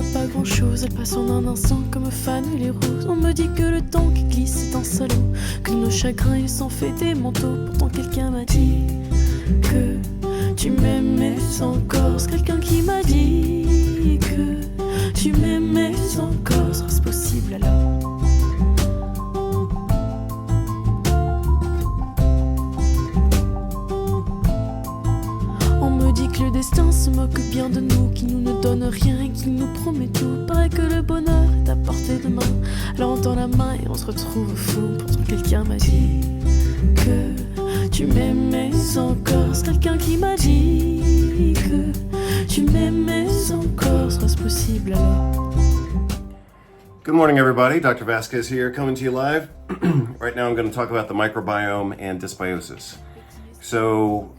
semble pas grand chose, elle passe en un instant comme fan les roses. On me dit que le temps qui glisse est un salaud, que nos chagrins ils s'en fait des manteaux. Pourtant quelqu'un m'a dit que tu m'aimais encore. C'est quelqu'un qui m'a dit que tu m'aimais encore. Serait-ce possible alors? Le destin se moque bien de nous, qui nous ne donne rien et qui nous promet tout. Paraît que le bonheur est à portée de main, alors on tend la main et on se retrouve fou. Pourtant quelqu'un m'a dit que tu m'aimais encore. C'est quelqu'un qui m'a dit que tu m'aimais encore. Serait-ce possible alors? Good morning, everybody. Dr. Vasquez here, coming to you live. Right now I'm going to talk about the microbiome and dysbiosis. So,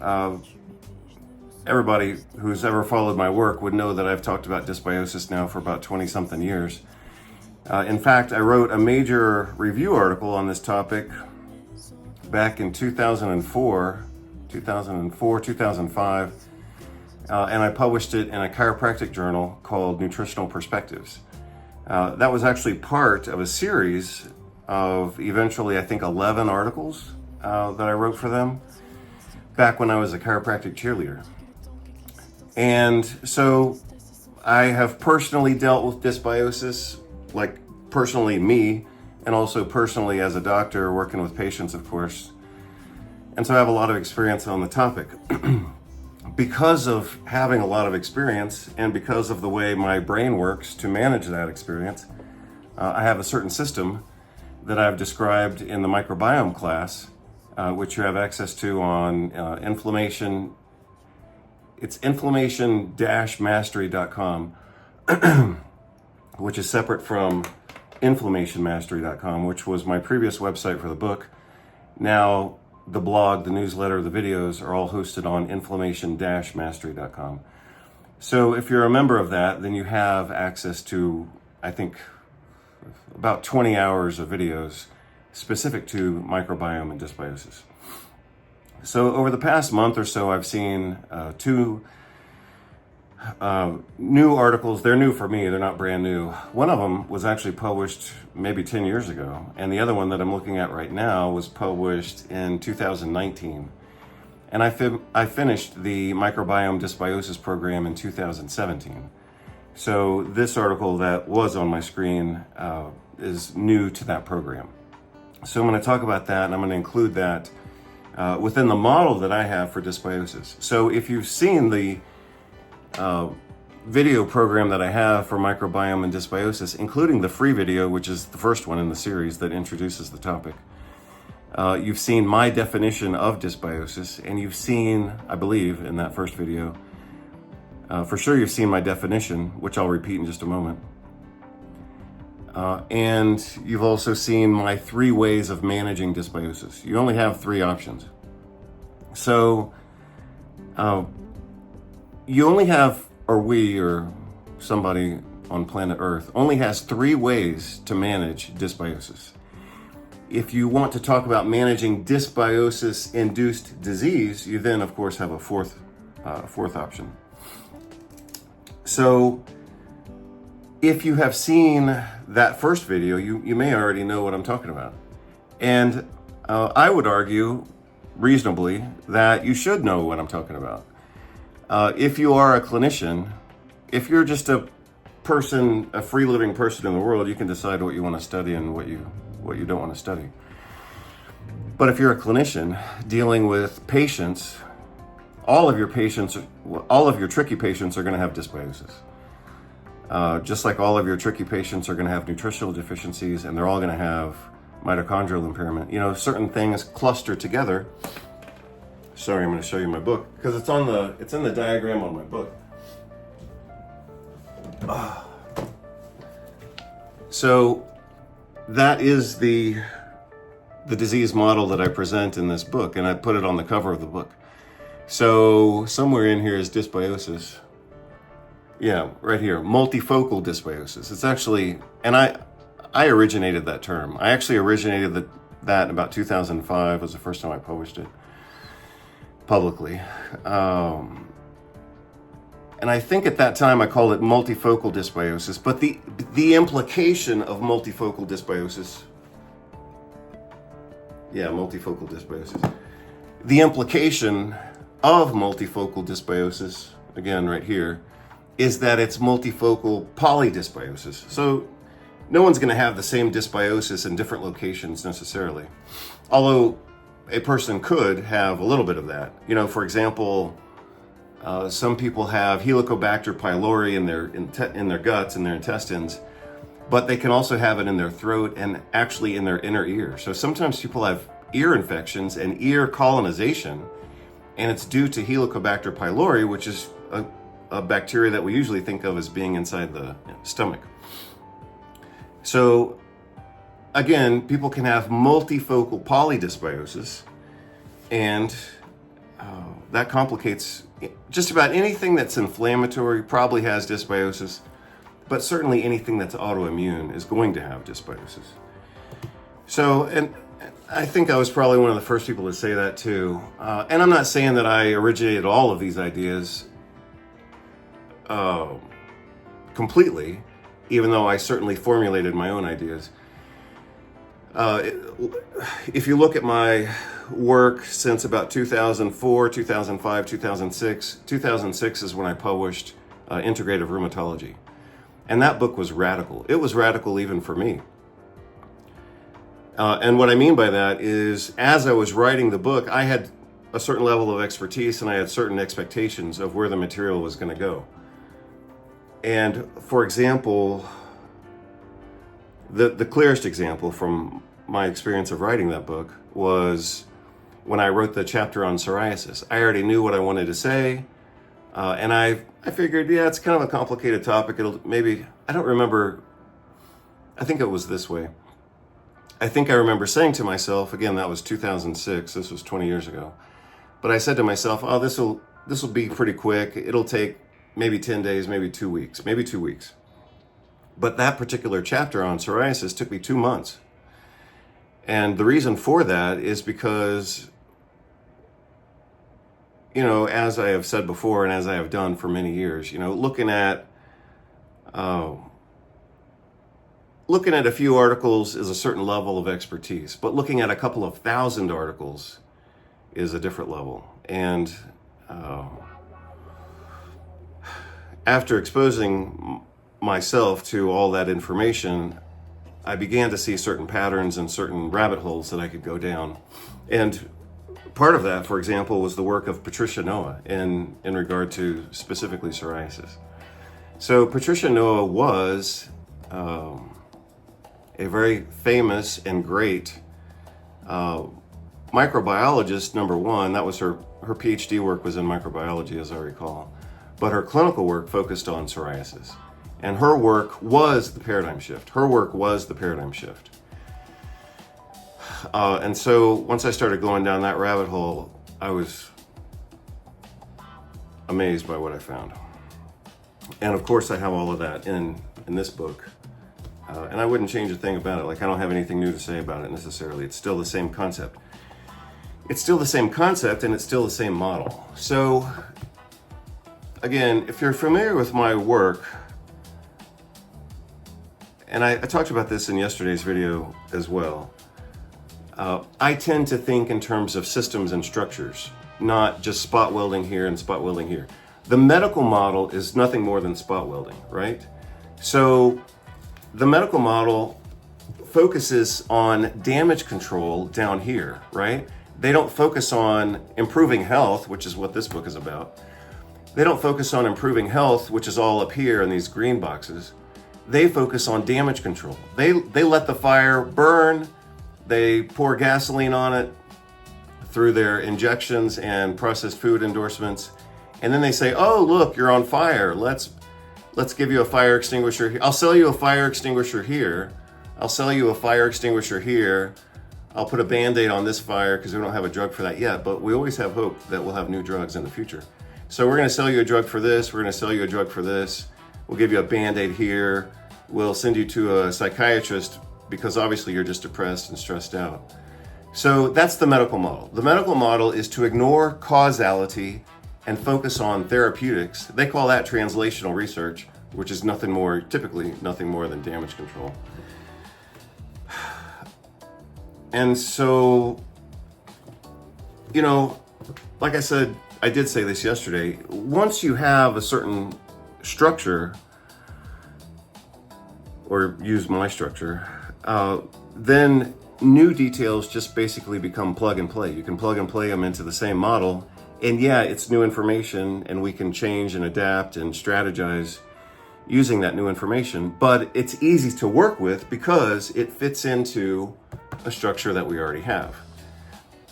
everybody who's ever followed my work would know that I've talked about dysbiosis now for about 20-something years. In fact, I wrote a major review article on this topic back in 2004, 2005, and I published it in a chiropractic journal called Nutritional Perspectives. That was actually part of a series of eventually, I think, 11 articles that I wrote for them back when I was a chiropractic cheerleader. And so I have personally dealt with dysbiosis, like personally me, and also personally as a doctor working with patients, of course. And so I have a lot of experience on the topic. Because of having a lot of experience and because of the way my brain works to manage that experience, I have a certain system that I've described in the microbiome class, which you have access to on inflammation. It's inflammation-mastery.com, which is separate from inflammationmastery.com, which was my previous website for the book. Now, the blog, the newsletter, the videos are all hosted on inflammation-mastery.com. So if you're a member of that, then you have access to, I think, about 20 hours of videos specific to microbiome and dysbiosis. So over the past month or so, I've seen two new articles. They're new for me, they're not brand new. One of them was actually published maybe 10 years ago, and the other one that I'm looking at right now was published in 2019. And I finished the microbiome dysbiosis program in 2017. So this article that was on my screen is new to that program. So I'm going to talk about that, and I'm going to include that within the model that I have for dysbiosis. So if you've seen the video program that I have for microbiome and dysbiosis, including the free video, which is the first one in the series that introduces the topic, you've seen my definition of dysbiosis, and you've seen, I believe, in that first video, for sure you've seen my definition, which I'll repeat in just a moment. And you've also seen my 3 ways of managing dysbiosis. You only have 3 options. So, you only have, or we, or somebody on planet Earth, only has 3 ways to manage dysbiosis. If you want to talk about managing dysbiosis-induced disease, you then, of course, have a fourth option. So, if you have seen that first video, you may already know what I'm talking about. And I would argue, reasonably, that you should know what I'm talking about. If you are a clinician, if you're just a person, a free-living person in the world, you can decide what you want to study and what you don't want to study. But if you're a clinician dealing with patients, all of your tricky patients are going to have dysbiosis. Just like all of your tricky patients are going to have nutritional deficiencies, and they're all going to have mitochondrial impairment. You know, certain things cluster together. Sorry, I'm going to show you my book because it's in the diagram on my book. So that is the disease model that I present in this book, and I put it on the cover of the book. So somewhere in here is dysbiosis. Yeah, right here, multifocal dysbiosis. It's actually, and I originated that term. I actually originated that in about 2005 was the first time I published it publicly. And I think at that time I called it multifocal dysbiosis, but the implication of multifocal dysbiosis, multifocal dysbiosis. The implication of multifocal dysbiosis, again right here, is that it's multifocal polydysbiosis. So no one's going to have the same dysbiosis in different locations necessarily. Although a person could have a little bit of that. You know, for example, some people have Helicobacter pylori in their guts, in their intestines, but they can also have it in their throat and actually in their inner ear. So sometimes people have ear infections and ear colonization, and it's due to Helicobacter pylori, which is a bacteria that we usually think of as being inside the stomach. So again, people can have multifocal polydysbiosis, and that complicates just about anything that's inflammatory probably has dysbiosis, but certainly anything that's autoimmune is going to have dysbiosis. So, and I think I was probably one of the first people to say that too. And I'm not saying that I originated all of these ideas completely, even though I certainly formulated my own ideas. If you look at my work since about 2004, 2005, 2006 is when I published Integrative Rheumatology. And that book was radical. It was radical even for me. And what I mean by that is, as I was writing the book, I had a certain level of expertise and I had certain expectations of where the material was going to go. And for example, the clearest example from my experience of writing that book was when I wrote the chapter on psoriasis. I already knew what I wanted to say, and I figured, it's kind of a complicated topic. I don't remember, I think it was this way. I think I remember saying to myself, again, that was 2006, this was 20 years ago, but I said to myself, this will be pretty quick. It'll take maybe 10 days, maybe 2 weeks, maybe 2 weeks. But that particular chapter on psoriasis took me 2 months. And the reason for that is because, as I have said before, and as I have done for many years, looking at a few articles is a certain level of expertise, but looking at a couple of thousand articles is a different level. And after exposing myself to all that information, I began to see certain patterns and certain rabbit holes that I could go down. And part of that, for example, was the work of Patricia Noah in regard to specifically psoriasis. So Patricia Noah was a very famous and great microbiologist, number one. That was her PhD work was in microbiology, as I recall. But her clinical work focused on psoriasis. And her work was the paradigm shift. And so once I started going down that rabbit hole, I was amazed by what I found. And of course I have all of that in this book. And I wouldn't change a thing about it. Like, I don't have anything new to say about it necessarily. It's still the same concept. And it's still the same model. So again, if you're familiar with my work, and I talked about this in yesterday's video as well, I tend to think in terms of systems and structures, not just spot welding here and spot welding here. The medical model is nothing more than spot welding, right? So the medical model focuses on damage control down here, right? They don't focus on improving health, which is what this book is about. They don't focus on improving health, which is all up here in these green boxes. They focus on damage control. They let the fire burn. They pour gasoline on it through their injections and processed food endorsements. And then they say, oh, look, you're on fire. Let's give you a fire extinguisher here. I'll sell you a fire extinguisher here. I'll sell you a fire extinguisher here. I'll put a Band-Aid on this fire because we don't have a drug for that yet, but we always have hope that we'll have new drugs in the future. So we're going to sell you a drug for this. We're going to sell you a drug for this. We'll give you a Band-Aid here. We'll send you to a psychiatrist because obviously you're just depressed and stressed out. So that's the medical model. The medical model is to ignore causality and focus on therapeutics. They call that translational research, which is typically nothing more than damage control. And so, like I said, I did say this yesterday, once you have a certain structure, or use my structure, then new details just basically become plug and play. You can plug and play them into the same model, and yeah, it's new information, and we can change and adapt and strategize using that new information, but it's easy to work with because it fits into a structure that we already have.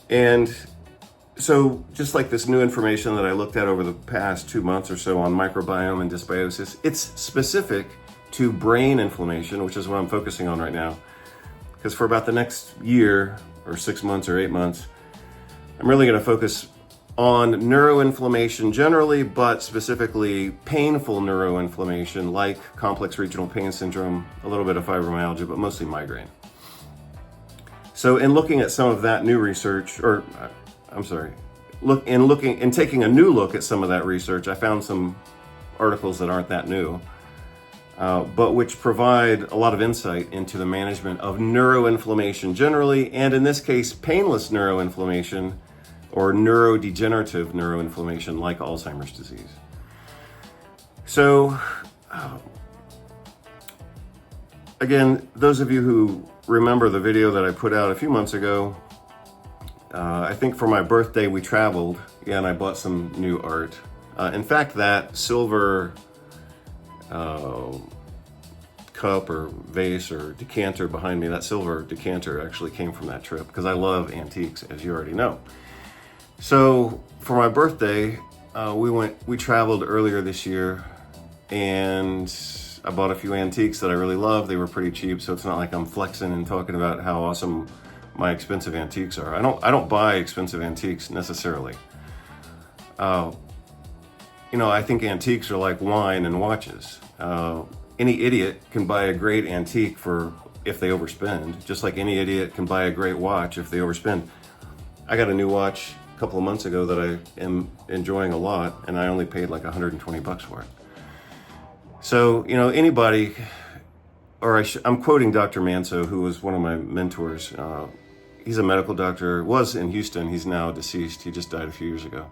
And so just like this new information that I looked at over the past 2 months or so on microbiome and dysbiosis, it's specific to brain inflammation, which is what I'm focusing on right now. Because for about the next year or 6 months or 8 months, I'm really going to focus on neuroinflammation generally, but specifically painful neuroinflammation like complex regional pain syndrome, a little bit of fibromyalgia, but mostly migraine. So in looking at some of that new research, taking a new look at some of that research, I found some articles that aren't that new, but which provide a lot of insight into the management of neuroinflammation generally, and in this case, painless neuroinflammation or neurodegenerative neuroinflammation like Alzheimer's disease. So, again, those of you who remember the video that I put out a few months ago, I think for my birthday we traveled, and I bought some new art. In fact, that silver cup or vase or decanter behind me, that silver decanter actually came from that trip because I love antiques, as you already know. So for my birthday, we traveled earlier this year, and I bought a few antiques that I really love. They were pretty cheap, so it's not like I'm flexing and talking about how awesome my expensive antiques are. I don't buy expensive antiques necessarily. I think antiques are like wine and watches. Any idiot can buy a great antique if they overspend, just like any idiot can buy a great watch if they overspend. I got a new watch a couple of months ago that I am enjoying a lot, and I only paid like $120 for it. So, anybody, I'm quoting Dr. Manso, who was one of my mentors. He's a medical doctor, was in Houston. He's now deceased. He just died a few years ago.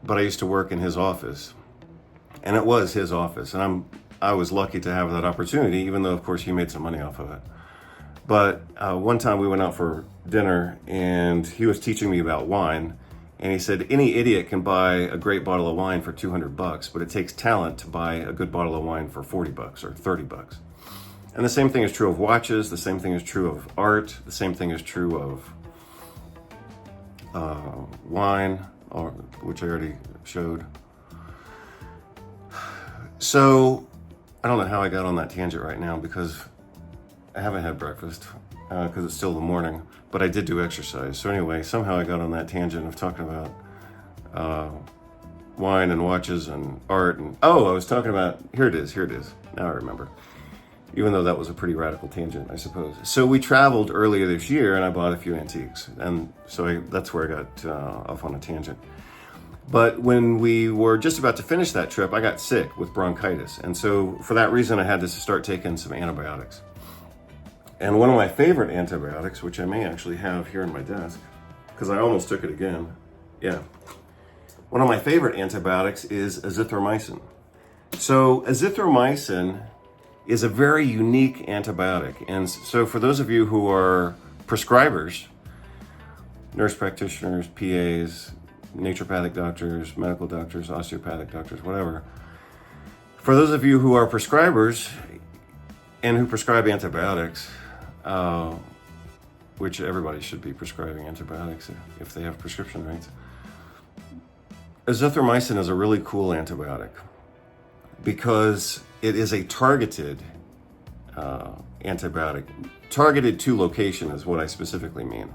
But I used to work in his office, and it was his office. And I was lucky to have that opportunity, even though, of course, he made some money off of it. But one time we went out for dinner, and he was teaching me about wine. And he said, any idiot can buy a great bottle of wine for $200, but it takes talent to buy a good bottle of wine for $40 or $30. And the same thing is true of watches. The same thing is true of art. The same thing is true of wine, which I already showed. So I don't know how I got on that tangent right now because I haven't had breakfast because it's still the morning, but I did do exercise. So anyway, somehow I got on that tangent of talking about wine and watches and art. And I was talking about, here it is. Now I remember. Even though that was a pretty radical tangent, I suppose. So we traveled earlier this year, and I bought a few antiques. And so that's where I got off on a tangent. But when we were just about to finish that trip, I got sick with bronchitis. And so for that reason, I had to start taking some antibiotics. And one of my favorite antibiotics, which I may actually have here on my desk, because I almost took it again. Yeah. One of my favorite antibiotics is azithromycin. So azithromycin is a very unique antibiotic. And so for those of you who are prescribers, nurse practitioners, PAs, naturopathic doctors, medical doctors, osteopathic doctors, whatever. For those of you who are prescribers and who prescribe antibiotics, which everybody should be prescribing antibiotics if they have prescription rates, azithromycin is a really cool antibiotic because it is a targeted antibiotic. Targeted to location is what I specifically mean.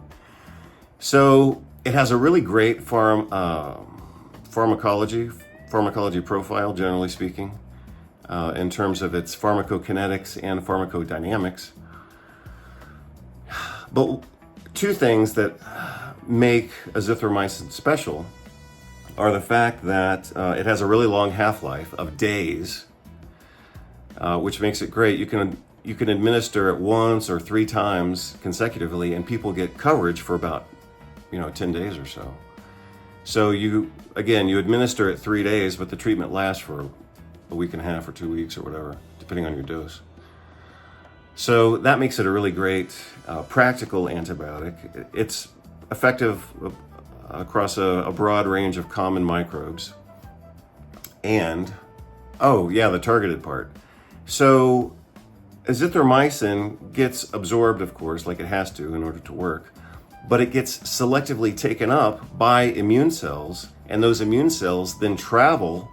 So it has a really great pharmacology profile, generally speaking, in terms of its pharmacokinetics and pharmacodynamics. But two things that make azithromycin special are the fact that it has a really long half-life of days, which makes it great. You can administer it once or 3 times consecutively, and people get coverage for about 10 days or so. So you administer it 3 days, but the treatment lasts for a week and a half or 2 weeks or whatever, depending on your dose. So that makes it a really great practical antibiotic. It's effective across a broad range of common microbes. And, the targeted part. So azithromycin gets absorbed, of course, like it has to in order to work, but it gets selectively taken up by immune cells, and those immune cells then travel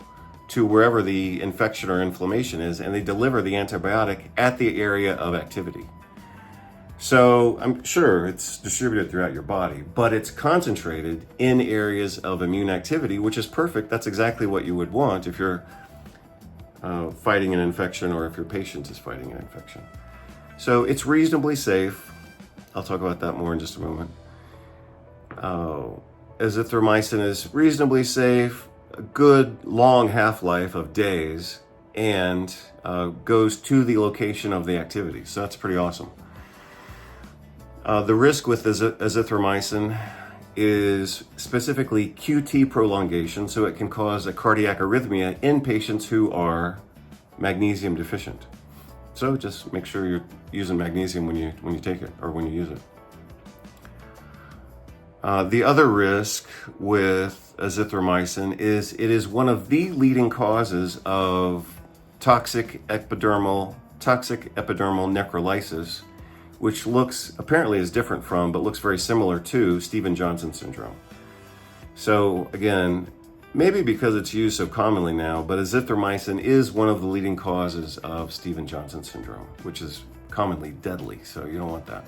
to wherever the infection or inflammation is, and they deliver the antibiotic at the area of activity. So I'm sure it's distributed throughout your body, but it's concentrated in areas of immune activity, which is perfect. That's exactly what you would want if you're fighting an infection, or if your patient is fighting an infection. So it's reasonably safe. I'll talk about that more in just a moment. Azithromycin is reasonably safe, a good long half-life of days, and goes to the location of the activity. So that's pretty awesome. The risk with azithromycin is specifically QT prolongation, so it can cause a cardiac arrhythmia in patients who are magnesium deficient. So just make sure you're using magnesium when you take it, or when you use it. The other risk with azithromycin is it is one of the leading causes of toxic epidermal necrolysis, which apparently is different from, but looks very similar to, Stevens-Johnson syndrome. So again, maybe because it's used so commonly now, but azithromycin is one of the leading causes of Stevens-Johnson syndrome, which is commonly deadly, so you don't want that.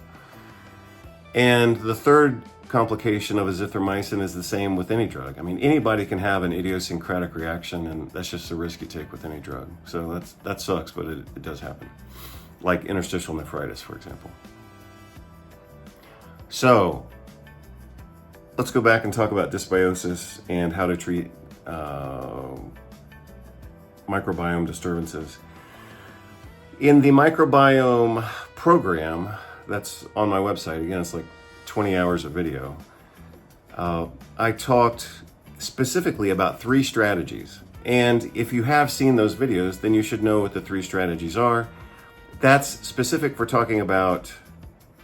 And the third complication of azithromycin is the same with any drug. I mean, anybody can have an idiosyncratic reaction, and that's just the risk you take with any drug. So that sucks, but it does happen. Like interstitial nephritis, for example. So let's go back and talk about dysbiosis and how to treat microbiome disturbances. In the microbiome program that's on my website, again, it's like 20 hours of video, I talked specifically about 3 strategies. And if you have seen those videos, then you should know what the 3 strategies are. That's specific for talking about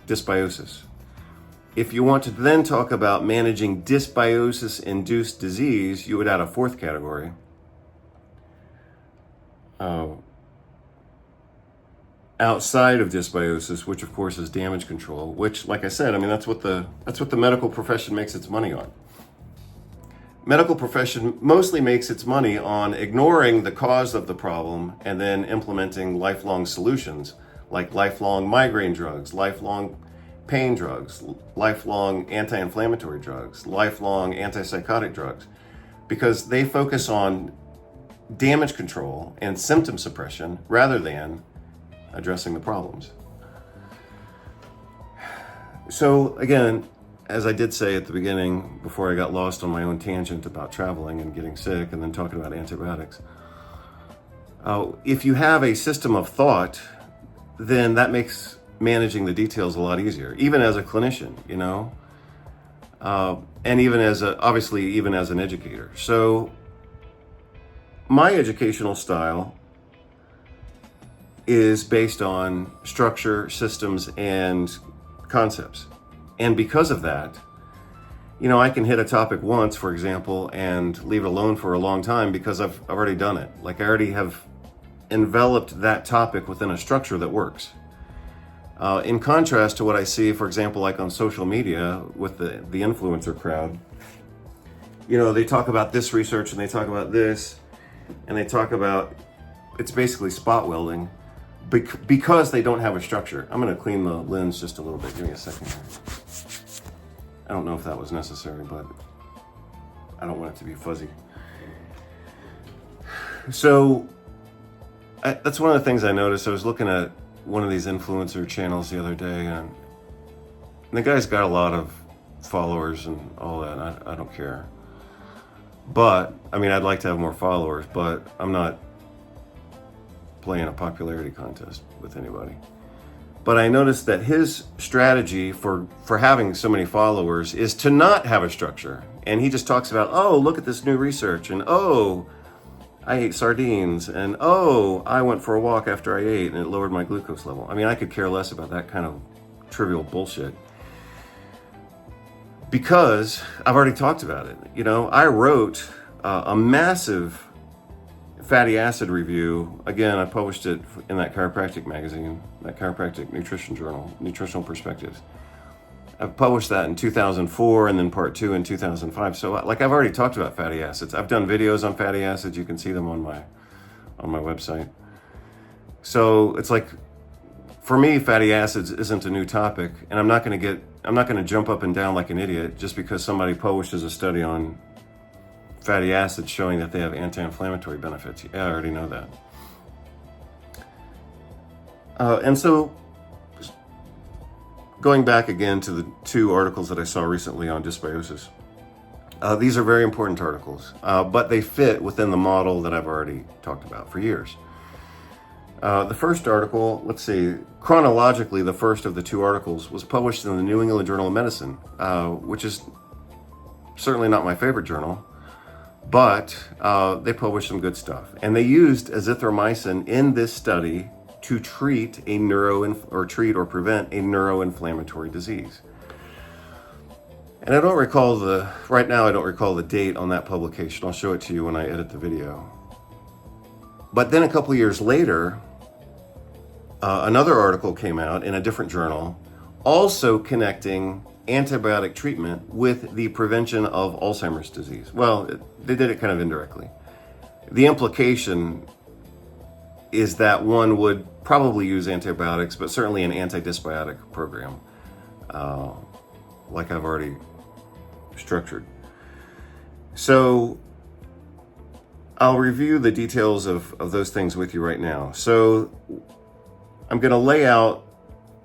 dysbiosis. If you want to then talk about managing dysbiosis-induced disease, you would add a 4th category. Outside of dysbiosis, which of course is damage control, which, like I said, I mean, that's what the medical profession makes its money on. Medical profession mostly makes its money on ignoring the cause of the problem and then implementing lifelong solutions, like lifelong migraine drugs, lifelong pain drugs, lifelong anti-inflammatory drugs, lifelong antipsychotic drugs, because they focus on damage control and symptom suppression rather than addressing the problems. So again, as I did say at the beginning, before I got lost on my own tangent about traveling and getting sick and then talking about antibiotics, if you have a system of thought, then that makes managing the details a lot easier, even as a clinician, and even as even as an educator. So my educational style is based on structure, systems, and concepts. And because of that, I can hit a topic once, for example, and leave it alone for a long time because I've already done it. Like, I already have enveloped that topic within a structure that works. In contrast to what I see, for example, like on social media with the influencer crowd, they talk about this research and they talk about this, and they talk about, it's basically spot welding because they don't have a structure. I'm going to clean the lens just a little bit. Give me a second here. I don't know if that was necessary, but I don't want it to be fuzzy. So that's one of the things I noticed. I was looking at one of these influencer channels the other day, and the guy's got a lot of followers and all that. I don't care. But, I mean, I'd like to have more followers, but I'm not playing a popularity contest with anybody. But I noticed that his strategy for having so many followers is to not have a structure. And he just talks about, oh, look at this new research, and oh, I ate sardines, and oh, I went for a walk after I ate and it lowered my glucose level. I mean, I could care less about that kind of trivial bullshit, because I've already talked about it. You know, I wrote a massive fatty acid review. Again, I published it in that chiropractic magazine, that chiropractic nutrition journal, Nutritional Perspectives. I've published that in 2004 and then part 2 in 2005. So like, I've already talked about fatty acids. I've done videos on fatty acids. You can see them on my website. So it's like, for me, fatty acids isn't a new topic, and I'm not going to jump up and down like an idiot just because somebody publishes a study on fatty acids showing that they have anti-inflammatory benefits. Yeah, I already know that. And so, going back again to the 2 articles that I saw recently on dysbiosis, these are very important articles, but they fit within the model that I've already talked about for years. The first article, let's see, chronologically, the first of the 2 articles was published in the New England Journal of Medicine, which is certainly not my favorite journal, but they published some good stuff. And they used azithromycin in this study to treat or prevent a neuroinflammatory disease. And I don't recall right now I don't recall the date on that publication. I'll show it to you when I edit the video. But then a couple years later, another article came out in a different journal, also connecting antibiotic treatment with the prevention of Alzheimer's disease. Well, they did it kind of indirectly. The implication is that one would probably use antibiotics, but certainly an anti-dysbiotic program, like I've already structured. So I'll review the details of those things with you right now. So I'm going to lay out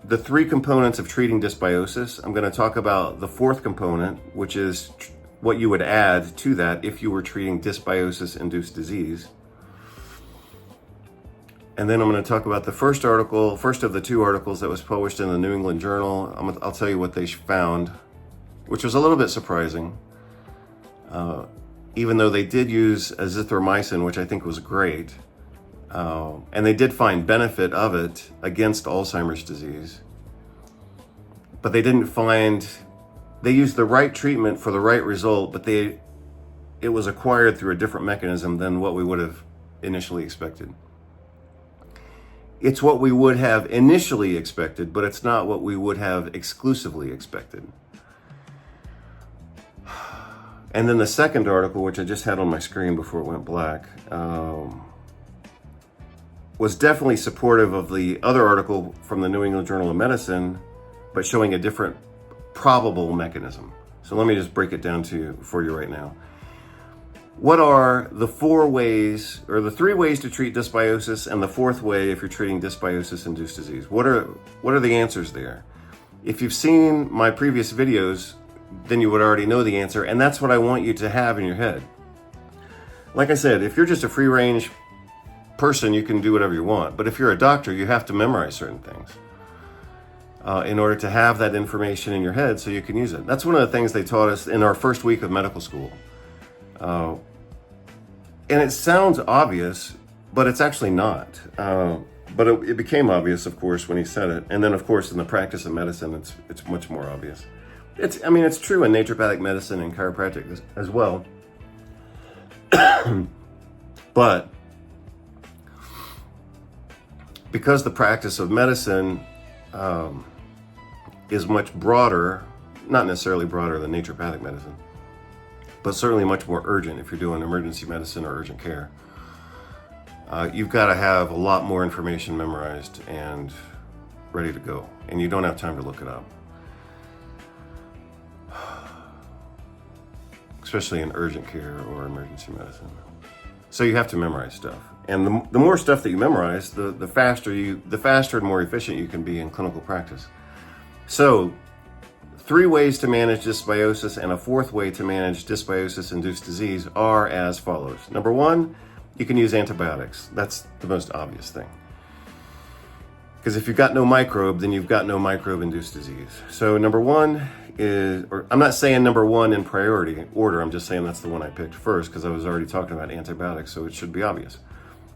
the 3 components of treating dysbiosis. I'm going to talk about the 4th component, which is what you would add to that if you were treating dysbiosis-induced disease. And then I'm going to talk about the first of the 2 articles that was published in the New England Journal. I'll tell you what they found, which was a little bit surprising. Even though they did use azithromycin, which I think was great, and they did find benefit of it against Alzheimer's disease, but they used the right treatment for the right result, but it was acquired through a different mechanism than what we would have initially expected. It's what we would have initially expected, but it's not what we would have exclusively expected. And then the second article, which I just had on my screen before it went black, was definitely supportive of the other article from the New England Journal of Medicine, but showing a different probable mechanism. So let me just break it down for you right now. What are the 4 ways, or the 3 ways to treat dysbiosis, and the 4th way if you're treating dysbiosis-induced disease? What are the answers there? If you've seen my previous videos, then you would already know the answer, and that's what I want you to have in your head. Like I said, if you're just a free-range person, you can do whatever you want. But if you're a doctor, you have to memorize certain things in order to have that information in your head so you can use it. That's one of the things they taught us in our first week of medical school. And it sounds obvious, but it's actually not. But it became obvious, of course, when he said it. And then, of course, in the practice of medicine, it's much more obvious. It's true in naturopathic medicine and chiropractic as well. But because the practice of medicine is much broader, not necessarily broader than naturopathic medicine, but certainly much more urgent if you're doing emergency medicine or urgent care, you've got to have a lot more information memorized and ready to go, and you don't have time to look it up. Especially in urgent care or emergency medicine. So you have to memorize stuff. And the more stuff that you memorize, the faster and more efficient you can be in clinical practice. So 3 ways to manage dysbiosis, and a 4th way to manage dysbiosis-induced disease are as follows. Number 1, you can use antibiotics. That's the most obvious thing. Because if you've got no microbe, then you've got no microbe-induced disease. So number 1 is, or I'm not saying number 1 in priority order, I'm just saying that's the one I picked first because I was already talking about antibiotics, so it should be obvious.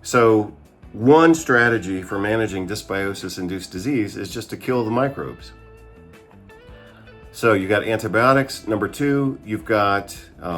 So one strategy for managing dysbiosis-induced disease is just to kill the microbes. So you got antibiotics. Number 2, you've got